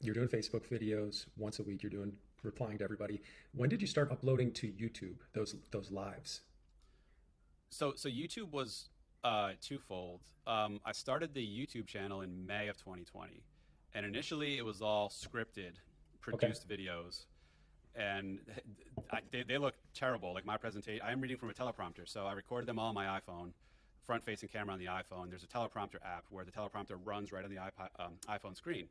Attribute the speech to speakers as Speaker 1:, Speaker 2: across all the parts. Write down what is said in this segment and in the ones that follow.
Speaker 1: You're doing Facebook videos once a week. You're doing replying to everybody. When did you start uploading to YouTube those lives?
Speaker 2: So YouTube was twofold. I started the YouTube channel in May of 2020, and initially it was all scripted,
Speaker 1: Okay.
Speaker 2: produced videos, and they look terrible. Like my presentation, I'm reading from a teleprompter, so I recorded them all on my iPhone, front-facing camera on the iPhone. There's a teleprompter app where the teleprompter runs right on the iPhone screen.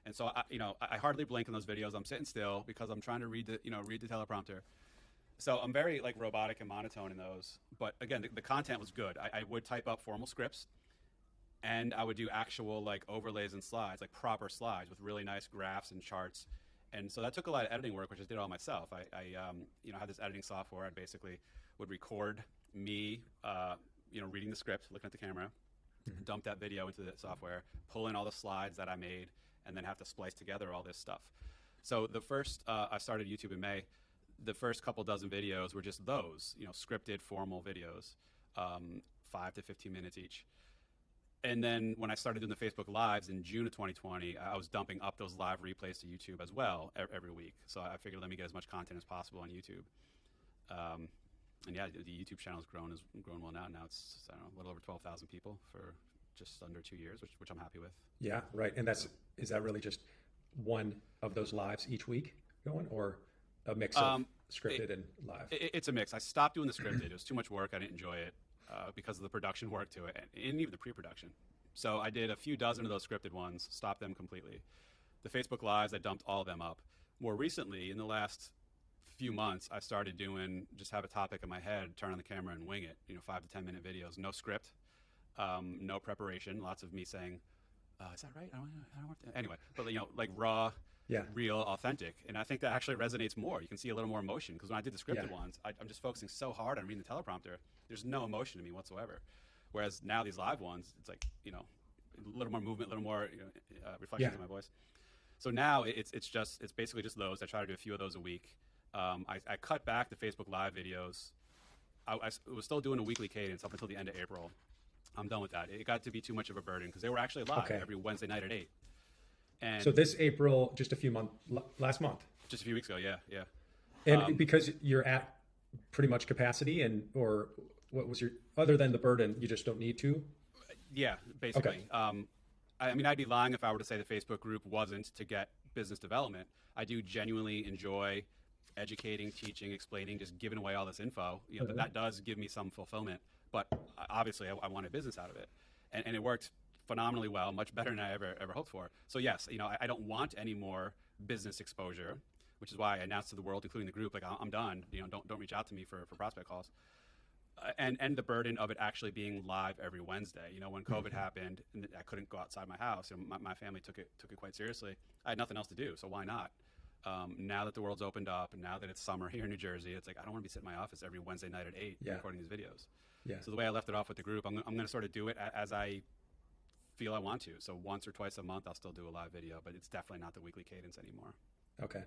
Speaker 2: And so, I hardly blink in those videos. I'm sitting still because I'm trying to read the teleprompter. So I'm very like robotic and monotone in those. But again, the content was good. I would type up formal scripts, and I would do actual like overlays and slides, like proper slides with really nice graphs and charts. And so that took a lot of editing work, which I did all myself. I had this editing software. I basically would record me, reading the script, looking at the camera, dump that video into the software, pull in all the slides that I made, and then have to splice together all this stuff. So the first, I started YouTube in May. The first couple dozen videos were just those, scripted, formal videos, 5 to 15 minutes each. And then when I started doing the Facebook Lives in June of 2020, I was dumping up those live replays to YouTube as well every week. So I figured let me get as much content as possible on YouTube. And yeah, the YouTube channel has grown well now. Now it's, I don't know, a little over 12,000 people for just under 2 years, which I'm happy with.
Speaker 1: Yeah, right. And is that really just one of those lives each week going, or a mix of scripted and live?
Speaker 2: It's a mix. I stopped doing the scripted. It was too much work. I didn't enjoy it because of the production work to it, and even the pre-production. So I did a few dozen of those scripted ones, stopped them completely. The Facebook Lives, I dumped all of them up. More recently, in the last few months, I started doing, just have a topic in my head, turn on the camera and wing it, 5 to 10 minute videos, no script, no preparation, lots of me saying, is that right? I don't want to. Anyway, but like raw,
Speaker 1: Yeah.
Speaker 2: real, authentic. And I think that actually resonates more. You can see a little more emotion because when I did the scripted
Speaker 1: Yeah.
Speaker 2: ones, I'm just focusing so hard on reading the teleprompter. There's no emotion to me whatsoever. Whereas now these live ones, it's like, a little more movement, a little more reflections
Speaker 1: Yeah.
Speaker 2: in my voice. So now it's basically just those. I try to do a few of those a week. I cut back the Facebook Live videos. I was still doing a weekly cadence up until the end of April. I'm done with that. It got to be too much of a burden because they were actually live
Speaker 1: Okay.
Speaker 2: every Wednesday night at 8. And
Speaker 1: So this April, just last month,
Speaker 2: just a few weeks ago, yeah.
Speaker 1: and because you're at pretty much capacity, or what was your, other than the burden, you just don't need to?
Speaker 2: Yeah, basically.
Speaker 1: Okay.
Speaker 2: I'd be lying if I were to say the Facebook group wasn't to get business development. I do genuinely enjoy educating, teaching, explaining, just giving away all this info. That does give me some fulfillment. But obviously, I wanted business out of it, and it worked phenomenally well, much better than I ever hoped for. So yes, I don't want any more business exposure, which is why I announced to the world, including the group, like I'm done. Don't reach out to me for prospect calls. And the burden of it actually being live every Wednesday. When COVID happened and I couldn't go outside my house, my family took it quite seriously. I had nothing else to do, so why not? Now that the world's opened up and now that it's summer here in New Jersey, it's like I don't want to be sitting in my office every Wednesday night at 8
Speaker 1: Yeah.
Speaker 2: recording these videos.
Speaker 1: Yeah.
Speaker 2: So the way I left it off with the group, I'm going to sort of do it as I feel I want to. So once or twice a month, I'll still do a live video, but it's definitely not the weekly cadence anymore.
Speaker 1: Okay.